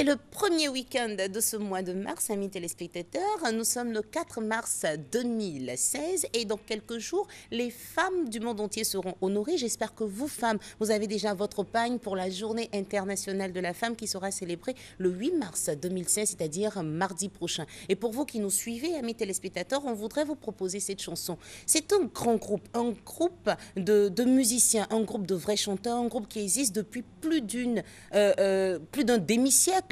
C'est le premier week-end de ce mois de mars, amis téléspectateurs. Nous sommes le 4 mars 2016 et dans quelques jours, les femmes du monde entier seront honorées. J'espère que vous, femmes, vous avez déjà votre pagne pour la journée internationale de la femme qui sera célébrée le 8 mars 2016, c'est-à-dire mardi prochain. Et pour vous qui nous suivez, amis téléspectateurs, on voudrait vous proposer cette chanson. C'est un grand groupe, de musiciens, un groupe de vrais chanteurs, un groupe qui existe depuis plus d'un demi-siècle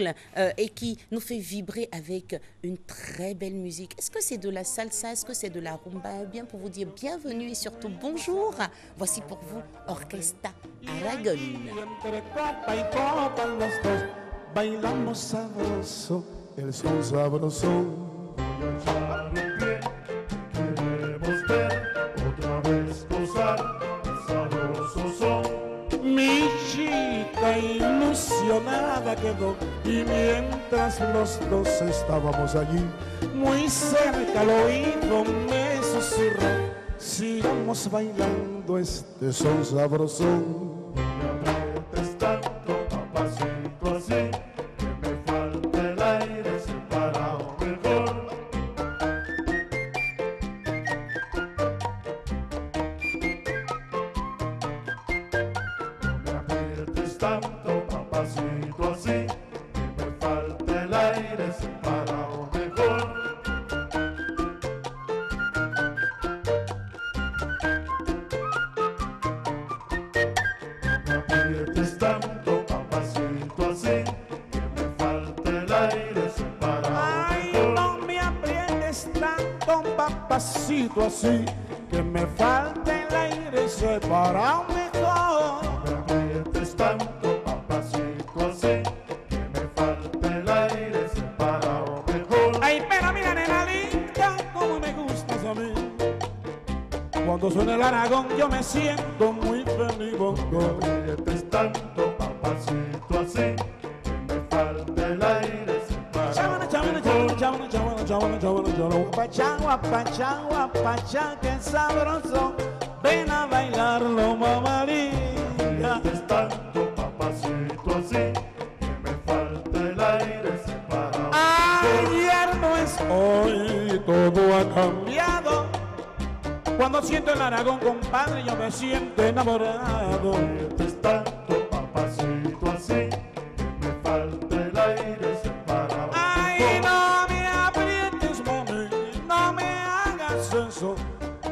et qui nous fait vibrer avec une très belle musique. Est-ce que c'est de la salsa? Est-ce que c'est de la rumba? Eh bien, pour vous dire bienvenue et surtout bonjour, voici pour vous Orquesta Aragon. Bailamos sabroso, el son sabroso. Queremos ver otra vez gozar sabroso son. Mi chica ilusionada quedó y mientras los dos estábamos allí, muy cerca al oído me susurró: sigamos bailando este son sabroso. Tanto, papacito, así, que me falta el aire separado mejor. No me aprietes tanto, papacito, así, que me falta el aire separado mejor. No me aprietes tanto, papacito, así, que me falta el aire separado mejor. Tanto, papacito, así, que me falta el aire separado mejor. Ay, pero mira, nena linda, como me gustas a mí. Cuando suena el Aragón yo me siento muy feliz. No me aprietes tanto, papacito, así, que me falta el aire separado mejor. Pachá, que sabroso, ven a bailarlo, mamarilla. Tanto, papacito, así, que me falta el aire separado. Ayer no es hoy, todo ha cambiado. Cuando siento el Aragón, compadre, yo me siento enamorado. Tanto, papacito, así, que me falta el aire separado. Ay, no me aprietes, mami, no me hagas eso.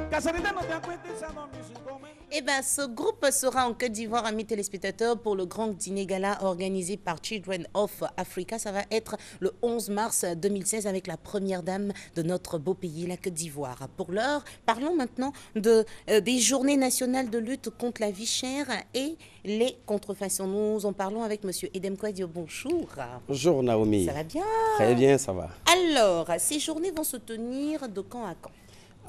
Caserita, no te acuestes a dormir sin comer. Eh bien, ce groupe sera en Côte d'Ivoire, amis téléspectateurs, pour le grand dîner gala organisé par Children of Africa. Ça va être le 11 mars 2016 avec la première dame de notre beau pays, la Côte d'Ivoire. Pour l'heure, parlons maintenant des journées nationales de lutte contre la vie chère et les contrefaçons. Nous en parlons avec M. Edem Kouadio. Bonjour. Bonjour Naomi. Ça va bien? Très bien, ça va. Alors, ces journées vont se tenir de quand à quand?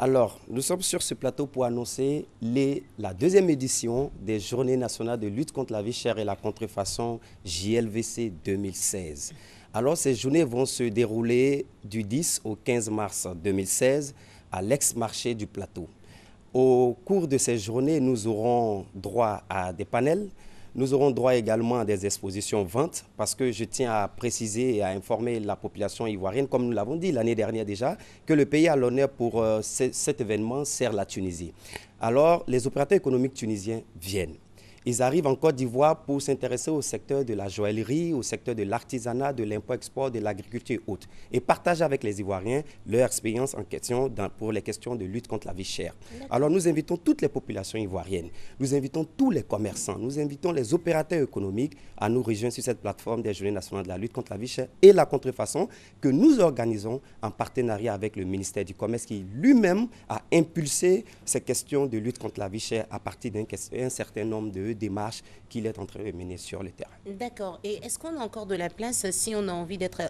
Alors, nous sommes sur ce plateau pour annoncer la deuxième édition des Journées nationales de lutte contre la vie chère et la contrefaçon JLVC 2016. Alors, ces journées vont se dérouler du 10 au 15 mars 2016 à l'ex-marché du plateau. Au cours de ces journées, nous aurons droit à des panels. Nous aurons droit également à des expositions ventes parce que je tiens à préciser et à informer la population ivoirienne, comme nous l'avons dit l'année dernière déjà, que le pays à l'honneur pour cet événement sert la Tunisie. Alors, les opérateurs économiques tunisiens viennent. Ils arrivent en Côte d'Ivoire pour s'intéresser au secteur de la joaillerie, au secteur de l'artisanat, de l'import-export, de l'agriculture et autres, et partager avec les Ivoiriens leur expérience en question pour les questions de lutte contre la vie chère. Alors nous invitons toutes les populations ivoiriennes, nous invitons tous les commerçants, nous invitons les opérateurs économiques à nous rejoindre sur cette plateforme des Journées nationales de la lutte contre la vie chère et la contrefaçon que nous organisons en partenariat avec le ministère du Commerce qui lui-même a impulsé ces questions de lutte contre la vie chère à partir d'un certain nombre de démarches qu'il est en train de mener sur le terrain. D'accord. Et est-ce qu'on a encore de la place si on a envie d'être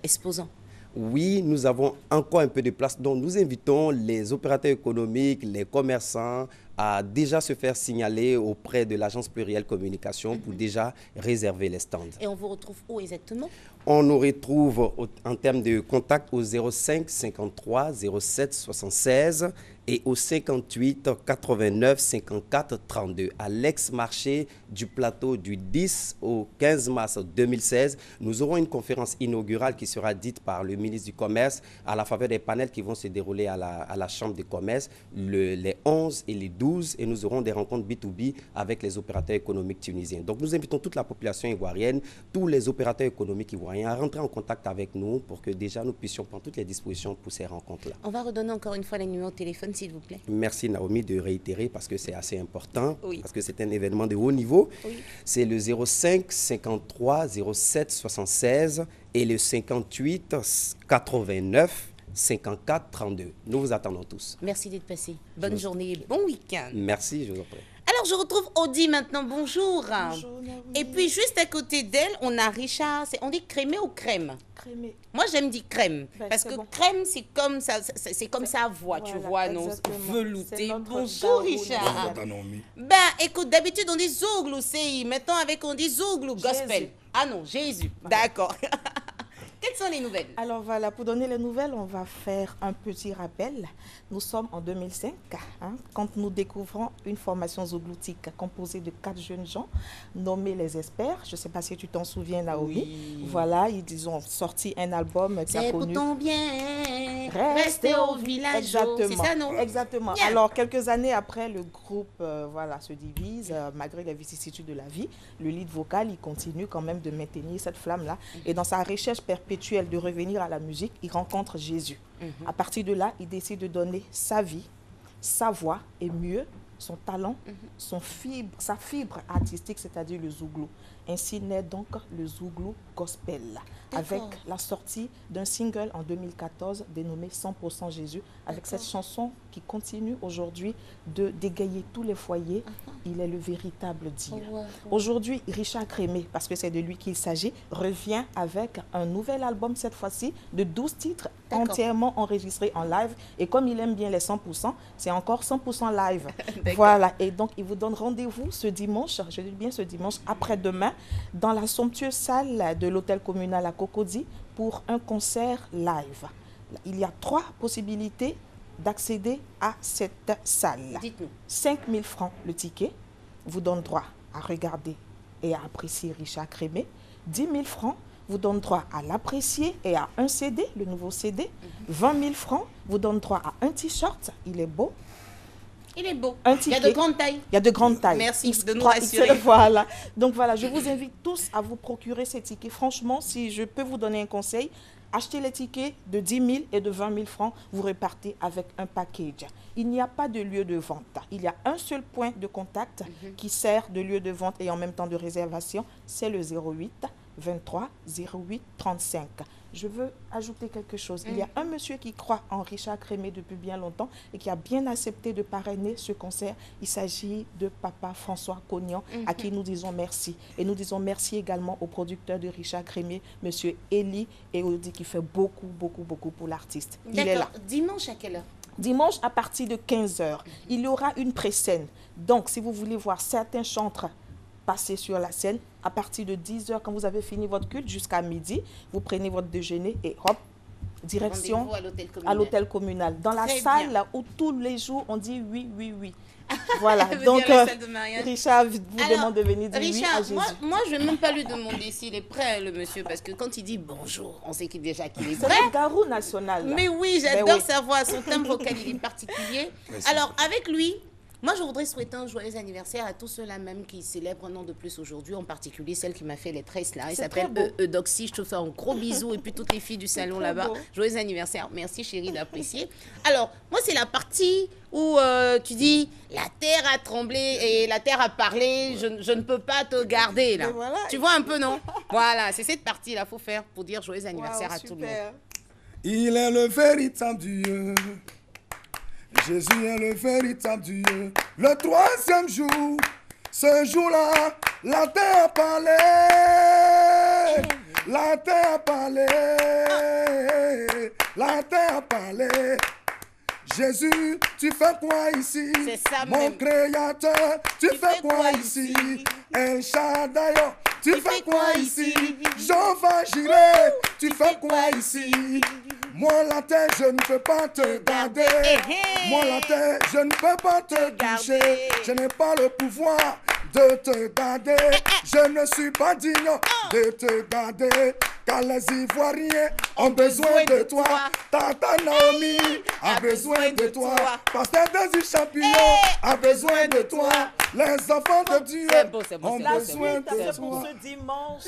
exposant? Oui, nous avons encore un peu de place. Donc, nous invitons les opérateurs économiques, les commerçants à déjà se faire signaler auprès de l'agence plurielle communication pour déjà réserver les stands. Et on vous retrouve où exactement? On nous retrouve en termes de contact au 05 53 07 76 et au 58 89 54 32 à l'ex-marché du plateau du 10 au 15 mars 2016. Nous aurons une conférence inaugurale qui sera dite par le ministre du Commerce à la faveur des panels qui vont se dérouler à la Chambre de commerce les 11 et les 12 et nous aurons des rencontres B2B avec les opérateurs économiques tunisiens. Donc nous invitons toute la population ivoirienne, tous les opérateurs économiques ivoiriens à rentrer en contact avec nous pour que déjà nous puissions prendre toutes les dispositions pour ces rencontres-là. On va redonner encore une fois les numéros de téléphone, s'il vous plaît. Merci Naomi de réitérer parce que c'est assez important, Oui. parce que c'est un événement de haut niveau. Oui. C'est le 05 53 07 76 et le 58 89 54 32. Nous vous attendons tous. Merci d'être passé. Bonne journée et bon week-end. Merci, je vous en prie. Alors, je retrouve Audi maintenant. Bonjour. Bonjour, Naomi. Et puis, juste à côté d'elle, on a Richard. On dit crémé ou crème? Crémé. Moi, j'aime dire crème. Ben, parce c'est que bon. crème, c'est comme ça, c'est comme sa voix, tu Voilà, vois, non? exactement. Velouté. C'est notre Bonjour, Daoud. Richard. Naomi. Ben, écoute, d'habitude, on dit Zouglou, CI. Maintenant, avec, on dit Zouglou, gospel. Jésus. Ah non, Jésus. D'accord. Quelles sont les nouvelles? Alors voilà, pour donner les nouvelles, on va faire un petit rappel. Nous sommes en 2005, quand nous découvrons une formation zougloutique composée de 4 jeunes gens nommés les Experts. Je ne sais pas si tu t'en souviens, Naomi. Oui. Voilà, ils ont sorti un album qui a C'est connu... pourtant bien rester au village. Exactement. C'est ça, non? Exactement. Bien. Alors, quelques années après, le groupe voilà, se divise, malgré les vicissitudes de la vie. Le lead vocal, il continue quand même de maintenir cette flamme-là. Et dans sa recherche perpétuelle de revenir à la musique, il rencontre Jésus. À partir de là, il décide de donner sa vie, sa voix et mieux, son talent, sa fibre artistique, c'est-à-dire le zouglou. Ainsi naît donc le Zouglou Gospel, avec la sortie d'un single en 2014 dénommé 100% Jésus, avec cette chanson qui continue aujourd'hui de dégayer tous les foyers. Il est le véritable Dieu. Aujourd'hui, Richard Crémé, parce que c'est de lui qu'il s'agit, revient avec un nouvel album cette fois-ci de 12 titres entièrement enregistrés en live. Et comme il aime bien les 100%, c'est encore 100% live. Voilà, et donc il vous donne rendez-vous ce dimanche, je dis bien ce dimanche, après-demain, dans la somptueuse salle de l'hôtel communal à Cocody pour un concert live. Il y a 3 possibilités d'accéder à cette salle. Dites-nous. 5 000 francs le ticket vous donne droit à regarder et à apprécier Richard Crémé. 10 000 francs vous donne droit à l'apprécier et à un CD, le nouveau CD. 20 000 francs vous donne droit à un t-shirt, il est beau. Il est beau. Un Il y ticket. a de grandes tailles. Il y a de grandes tailles. Merci de nous 3 rassurer. XL, voilà. Donc voilà, je vous invite tous à vous procurer ces tickets. Franchement, si je peux vous donner un conseil, achetez les tickets de 10 000 et de 20 000 francs, vous repartez avec un package. Il n'y a pas de lieu de vente. Il y a un seul point de contact qui sert de lieu de vente et en même temps de réservation, c'est le 08 23 08 35. Je veux ajouter quelque chose. Il y a un monsieur qui croit en Richard Crémé depuis bien longtemps et qui a bien accepté de parrainer ce concert. Il s'agit de papa François Cognan, à qui nous disons merci. Et nous disons merci également au producteur de Richard Crémé, monsieur Eli Eodi, qui fait beaucoup, beaucoup, beaucoup pour l'artiste. Il est là. D'accord. Dimanche à quelle heure? Dimanche à partir de 15h, il y aura une pré-scène. Donc, si vous voulez voir certains chantres passer sur la scène, à partir de 10h, quand vous avez fini votre culte, jusqu'à midi, vous prenez votre déjeuner et hop, direction Rendez-vous à l'hôtel communal. Dans la Très salle bien. où tous les jours, on dit oui, oui, oui. Voilà, Veut donc dire la salle de mariage. Richard vous Alors, demande de venir dire oui à Richard, Jésus. moi, je ne vais même pas lui demander s'il est prêt, le monsieur, parce que quand il dit bonjour, on sait qu'il déjà qu'il est C'est prêt. le garou national. Là. Mais oui, Ben j'adore oui. sa voix, son timbre vocal, il est particulier. Alors, avec lui, moi, je voudrais souhaiter un joyeux anniversaire à tous ceux-là même qui célèbrent un an de plus aujourd'hui, en particulier celle qui m'a fait les tresses là. Elle C'est s'appelle très beau. Eudoxie. Je te fais un gros bisou et puis toutes les filles du salon très là-bas. beau. Joyeux anniversaire. Merci chérie d'apprécier. Alors, moi, c'est la partie où tu dis la terre a tremblé et la terre a parlé. Je ne peux pas te garder là. Mais voilà. Tu vois un peu, non? Voilà, c'est cette partie-là, faut faire pour dire joyeux anniversaire Wow, à tout le monde. super. Il est le véritable Dieu. Jésus est le véritable Dieu. Le 3e jour, ce jour-là, la terre a parlé. La terre a parlé. La terre a parlé. Jésus, tu fais quoi ici? C'est ça Mon même. créateur, tu fais quoi ici? El Shaddai, tu fais quoi ici? Jehovah Jireh, tu fais quoi ici? Moi la terre, je ne peux pas te garder. Moi la terre, je ne peux pas te toucher. Je n'ai pas le pouvoir de te garder. Je ne suis pas digne de te garder. Car les Ivoiriens ont besoin de toi. Tata Naomi a besoin de toi. Pasteur Désir Champignon a besoin de toi. Les enfants de Dieu ont besoin de C'est pour toi. ce dimanche.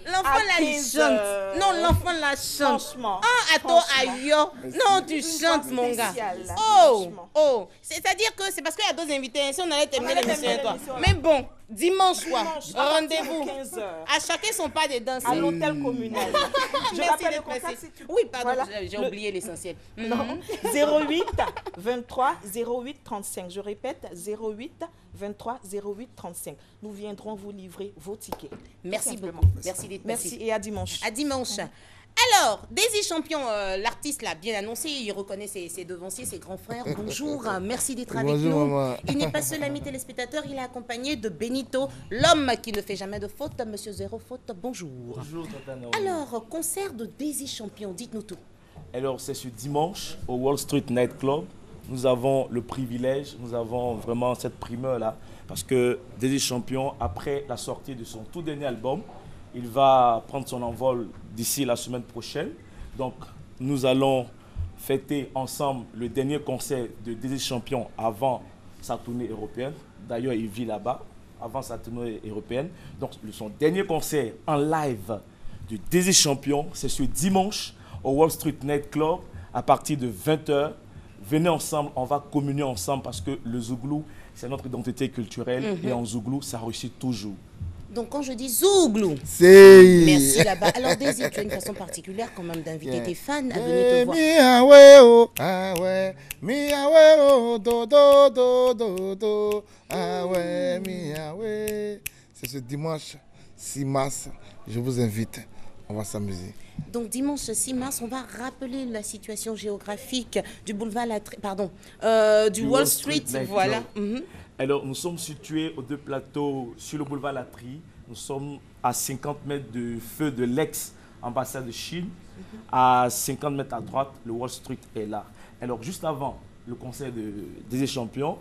L'enfant à là, il 15 chante. heures. Non, l'enfant là chante. Franchement. Ah, attends, aïe. Non, tu chantes, mon gars. spéciale, là, Oh, franchement. oh. C'est-à-dire que c'est parce qu'il y a d'autres invités. Si on allait terminer allait l'émission terminer avec toi. l'émission, là. Mais bon, dimanche soir, Dimanche, à partir de rendez-vous. 15 heures. À chacun son pas de danse. À l'hôtel communal. Je Merci rappelle le d'être contact passé. si tu Oui, pardon, Voilà. j'ai Le- oublié l'essentiel. Non. 08 23 08 35. Je répète, 08 23 08 35. Nous viendrons vous livrer vos tickets. Merci Tout simplement. beaucoup. Merci d'être Merci passé. et à dimanche. À dimanche. Alors, Daisy Champion, l'artiste l'a bien annoncé, il reconnaît ses devanciers, ses grands frères. Bonjour, merci d'être avec Bonjour, nous. maman. Il n'est pas seul, ami téléspectateur, il est accompagné de Benito, l'homme qui ne fait jamais de faute, monsieur Zéro Faute. Bonjour. Bonjour, Tata Naomi. Alors, concert de Daisy Champion, dites-nous tout. Alors, c'est ce dimanche au Wall Street Night Club. Nous avons le privilège, nous avons vraiment cette primeur-là. Parce que Daisy Champion, après la sortie de son tout dernier album, il va prendre son envol d'ici la semaine prochaine. Donc, nous allons fêter ensemble le dernier concert de Daisy Champion avant sa tournée européenne. D'ailleurs, il vit là-bas, avant sa tournée européenne. Donc, son dernier concert en live de Daisy Champion, c'est ce dimanche au Wall Street Night Club à partir de 20h. Venez ensemble, on va communier ensemble parce que le Zouglou, c'est notre identité culturelle et en Zouglou, ça réussit toujours. Donc, quand je dis Zouglou, C'est. merci là-bas. Alors, Daisy, tu as une façon particulière quand même d'inviter tes fans à venir te voir. Miaoué, ah ouais, miaoué, oh, do, do, do, do, do, ah ouais, miaoué. C'est ce dimanche 6 mars, je vous invite, on va s'amuser. Donc dimanche 6 mars, on va rappeler la situation géographique du boulevard du Wall Street, Night voilà. Club. Mhm. Alors, nous sommes situés aux deux plateaux sur le boulevard Latry. Nous sommes à 50 mètres de feu de l'ex-ambassade de Chine. À 50 mètres à droite, le Wall Street est là. Alors, juste avant le concert des Champions,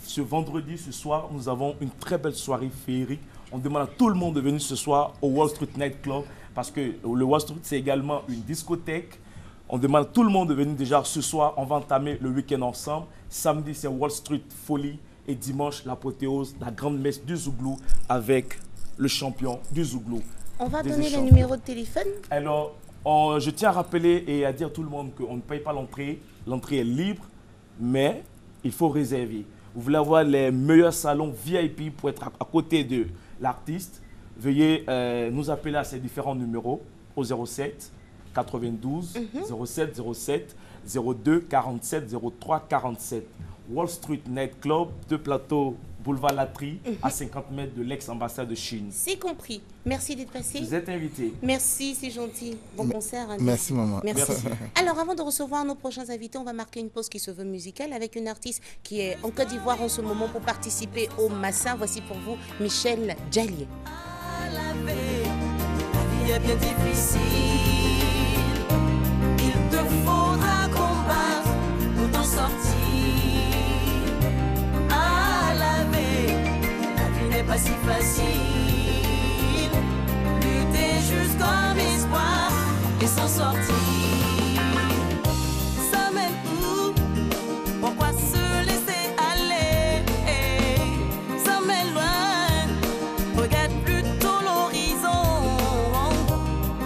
ce vendredi, ce soir, nous avons une très belle soirée féerique. On demande à tout le monde de venir ce soir au Wall Street Night Club parce que le Wall Street, c'est également une discothèque. On demande à tout le monde de venir déjà ce soir. On va entamer le week-end ensemble. Samedi, c'est Wall Street Folie. Et dimanche, l'apothéose, la grande messe du Zouglou avec le champion du Zouglou. On va Daisy donner le Champion. numéro de téléphone. Alors, je tiens à rappeler et à dire à tout le monde qu'on ne paye pas l'entrée. L'entrée est libre, mais il faut réserver. Vous voulez avoir les meilleurs salons VIP pour être à côté de l'artiste, veuillez nous appeler à ces différents numéros au 07 92 07 07 02 47 03 47. Wall Street Night Club, deux plateaux, boulevard Latry, à 50 mètres de l'ex-ambassade de Chine. C'est compris. Merci d'être passé. Vous êtes invités. Merci, c'est gentil. Bon concert. Andy. Merci, maman. Merci. Merci. Alors, avant de recevoir nos prochains invités, on va marquer une pause qui se veut musicale avec une artiste qui est en Côte d'Ivoire en ce moment pour participer au Massa. Voici pour vous Michel Djalier. La vie est bien difficile. Il te faudra combattre pour t'en sortir. À la vie n'est pas si facile. Lutter jusqu'en espoir et s'en sortir. Ça mène où? Pourquoi se laisser aller? Ça mène loin. Regarde plutôt l'horizon.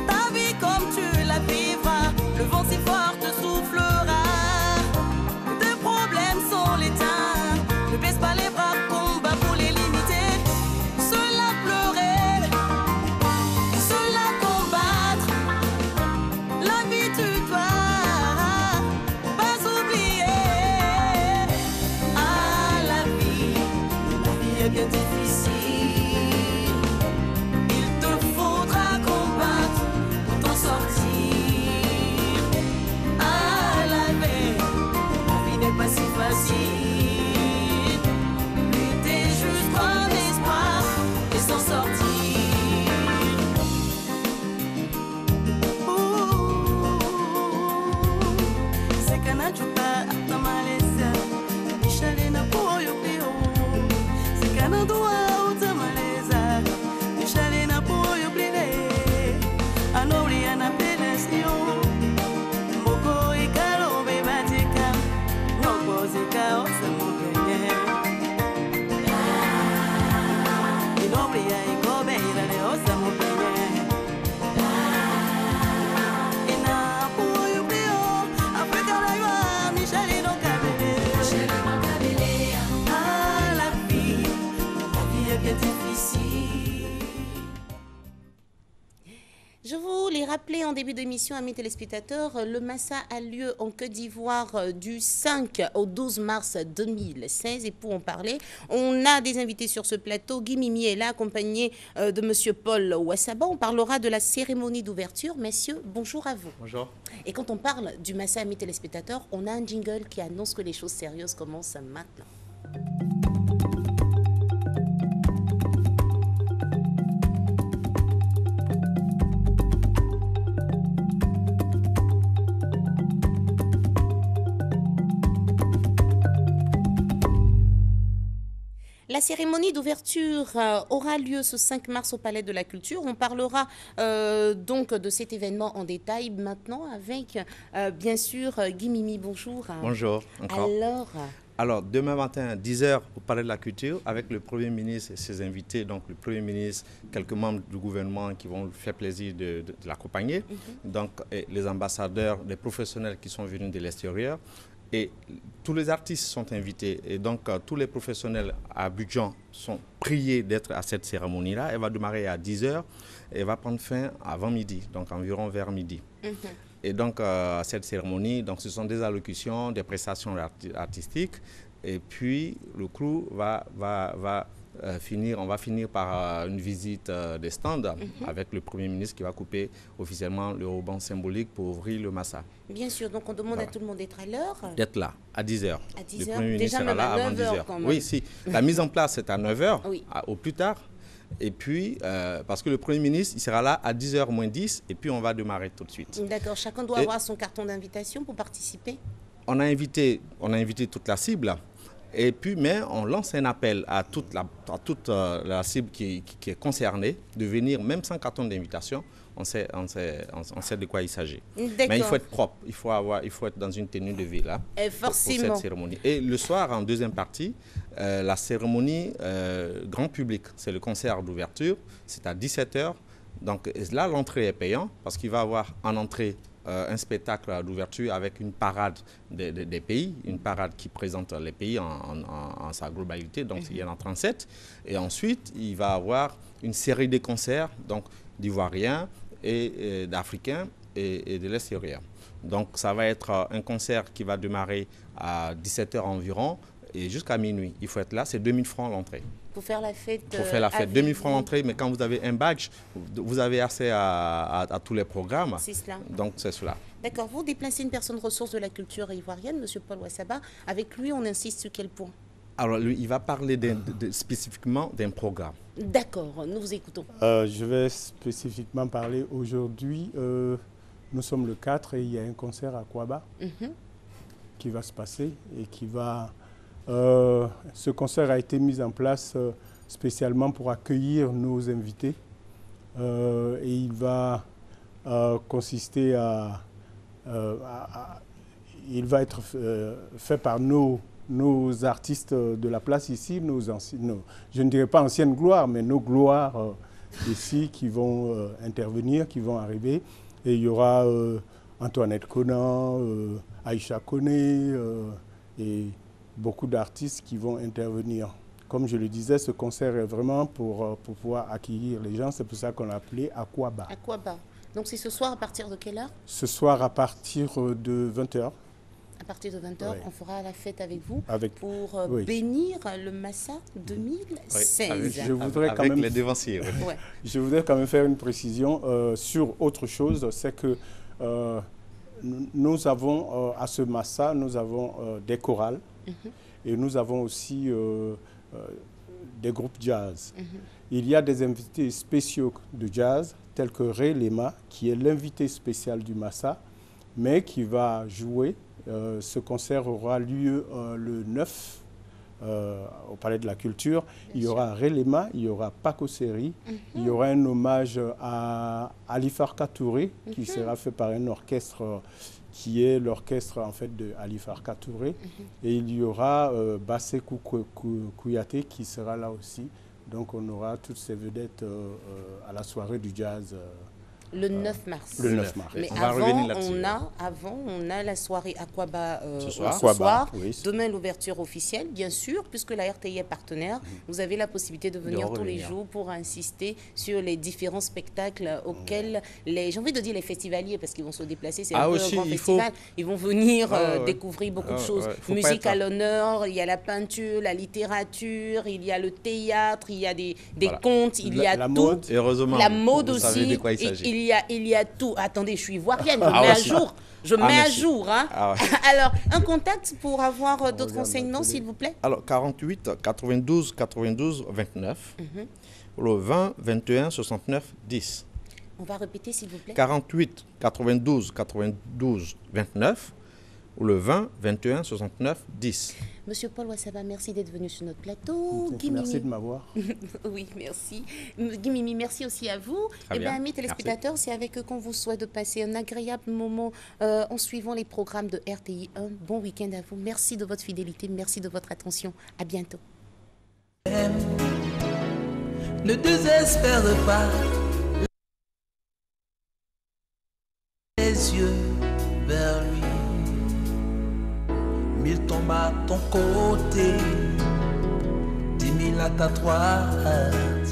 Ta vie comme tu la vivras. Le vent si fort te soufflera. Tes problèmes sont les tiens. Ne baisse pas les bras, combat pour les limiter. Cela pleurer, cela combattre. La vie tu en début d'émission, amis téléspectateurs, le Massa a lieu en Côte d'Ivoire du 5 au 12 mars 2016. Et pour en parler, on a des invités sur ce plateau. Guy Mimi est là, accompagné de Monsieur Paul Ouassaba. On parlera de la cérémonie d'ouverture. Messieurs, bonjour à vous. Bonjour. Et quand on parle du Massa, amis téléspectateurs, on a un jingle qui annonce que les choses sérieuses commencent maintenant. La cérémonie d'ouverture aura lieu ce 5 mars au Palais de la Culture. On parlera donc de cet événement en détail maintenant avec, bien sûr, Guy Mimi. Bonjour. Bonjour. Encore. Alors, demain matin, à 10h, au Palais de la Culture, avec le Premier ministre et ses invités, donc le Premier ministre, quelques membres du gouvernement qui vont faire plaisir de l'accompagner, donc les ambassadeurs, les professionnels qui sont venus de l'extérieur. Et tous les artistes sont invités et donc tous les professionnels à Abidjan sont priés d'être à cette cérémonie-là. Elle va démarrer à 10h et va prendre fin avant midi, donc environ vers midi. Et donc à cette cérémonie, donc, ce sont des allocutions, des prestations artistiques et puis le crew va finir par une visite des stands avec le Premier ministre qui va couper officiellement le ruban symbolique pour ouvrir le Massa. Bien sûr, donc on demande à tout le monde d'être à l'heure. D'être là, à 10h. À 10h. Le Premier ministre Déjà sera là avant 10h. Oui, si. La mise en place, c'est à 9h, oui. Au plus tard. Et puis, parce que le Premier ministre, il sera là à 10h moins 10, et puis on va démarrer tout de suite. D'accord, chacun doit avoir son carton d'invitation pour participer. On a invité toute la cible. Et puis, mais on lance un appel à toute la cible qui est concernée de venir, même sans carton d'invitation. On sait de quoi il s'agit. Mais il faut être propre, il faut être dans une tenue de ville là, pour cette cérémonie. Et le soir, en deuxième partie, la cérémonie grand public, c'est le concert d'ouverture, c'est à 17h. Donc là, l'entrée est payante parce qu'il va y avoir en entrée un spectacle d'ouverture avec une parade des pays, une parade qui présente les pays en sa globalité, donc il y en a 37. Et ensuite, il va y avoir une série de concerts d'Ivoiriens et d'Africains et de l'extérieur. Donc ça va être un concert qui va démarrer à 17h environ et jusqu'à minuit. Il faut être là, c'est 2000 francs l'entrée. Pour faire la fête. Pour faire la fête, 2000 francs l'entrée, mais quand vous avez un badge, vous avez accès à tous les programmes. C'est cela. Donc c'est cela. D'accord, vous déplacez une personne ressource de la culture ivoirienne, M. Paul Ouassaba. Avec lui, on insiste sur quel point? Alors lui, il va parler spécifiquement d'un programme. D'accord, nous vous écoutons. Je vais spécifiquement parler aujourd'hui. Nous sommes le 4 et il y a un concert à Kouaba qui va se passer et qui va... ce concert a été mis en place spécialement pour accueillir nos invités et il va consister il va être fait par nos artistes de la place ici, je ne dirais pas anciennes gloires, mais nos gloires ici qui vont intervenir, qui vont arriver. Et il y aura Antoinette Conan, Aïcha Koné et beaucoup d'artistes qui vont intervenir. Comme je le disais, ce concert est vraiment pour pouvoir accueillir les gens. C'est pour ça qu'on l'a appelé Akwaba. Akwaba. Donc c'est ce soir à partir de quelle heure? Ce soir à partir de 20h. À partir de 20h, on fera la fête avec vous pour oui. bénir le Massa 2016. Je voudrais quand même, les devanciers. Ouais. Je voudrais quand même faire une précision sur autre chose. C'est que nous avons à ce Massa, nous avons des chorales et nous avons aussi des groupes jazz. Il y a des invités spéciaux de jazz tels que Ray Lema, qui est l'invité spécial du Massa, mais qui va jouer. Ce concert aura lieu le 9 au Palais de la Culture. Il y aura Ray Lema, il y aura Paco Seri, il y aura un hommage à Ali Farka Touré qui sera fait par un orchestre qui est l'orchestre en fait de Ali Farka Touré. Et il y aura Bassekou Kouyaté qui sera là aussi. Donc on aura toutes ces vedettes à la soirée du jazz Le 9 mars. Le 9 mars. Mais On va revenir avant, là-dessus. on a la soirée Aquaba Ce ce soir. soir. Oui. Demain, l'ouverture officielle, bien sûr, puisque la RTI est partenaire. Vous avez la possibilité de venir tous les revenir. jours pour insister sur les différents spectacles auxquels j'ai envie de dire les festivaliers, parce qu'ils vont se déplacer, c'est Ah, un peu aussi, un grand il faut- festival. Ils vont venir Ouais. découvrir beaucoup de Ouais, choses. ouais. Faut pas Musique être- à l'honneur, il y a la peinture, la littérature, il y a le théâtre, il y a des Voilà. contes, il y a La tout. mode. Heureusement, La mode vous aussi, savez de quoi il s'agit. il y a tout. Attendez, je suis ivoirienne, je Ah, mets à aussi. jour. Je Ah, mets à merci. jour. Hein. Ah, ouais. Alors, un contact pour avoir d'autres regarde renseignements, la télé. s'il vous plaît. Alors, 48 92 92 29. Le 20 21 69 10. On va répéter, s'il vous plaît. 48 92 92 29. Ou le 20 21 69 10. Monsieur Paul Wassaba, merci d'être venu sur notre plateau. Guy Merci Mimi. de m'avoir. Oui, merci. Guy Mimi, merci aussi à vous. Très Eh bien, bien. amis téléspectateurs, c'est avec eux qu'on vous souhaite de passer un agréable moment en suivant les programmes de RTI 1. Bon week-end à vous. Merci de votre fidélité, merci de votre attention. À bientôt. Ne désespère pas. Les yeux vers lui. Mille tombent à ton côté. 10 000 à ta droite.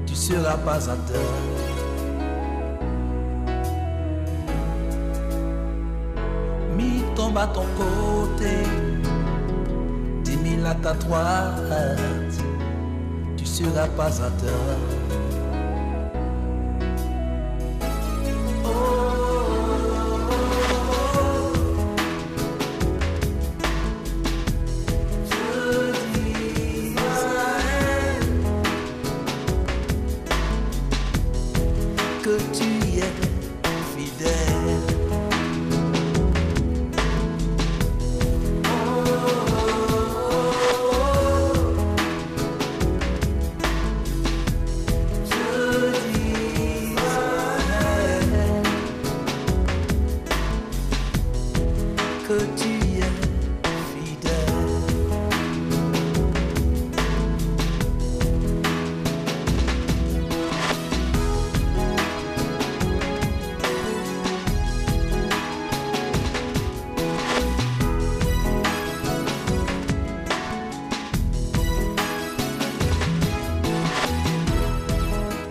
Tu seras pas à deux. Mille tombent à ton côté. 10 000 à ta droite. Tu seras pas à deux. Que tu es fidèle. Je dis que tu es fidèle.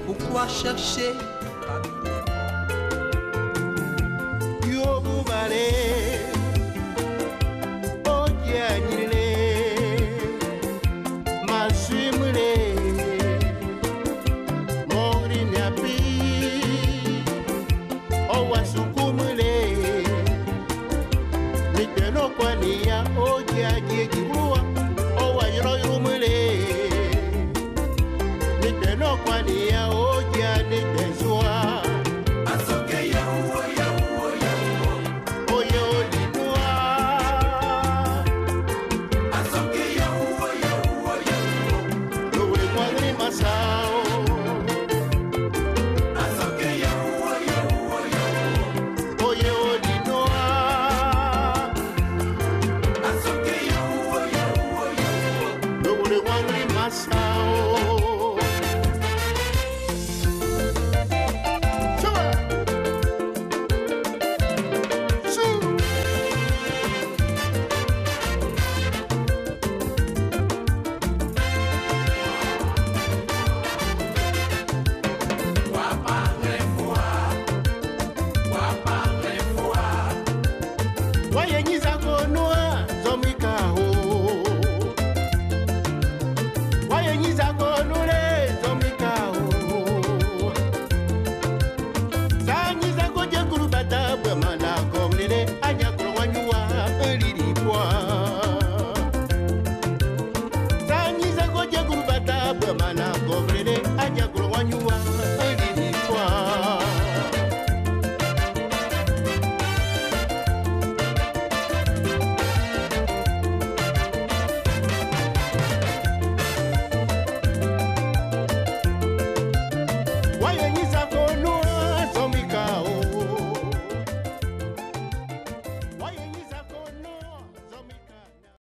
Pourquoi chercher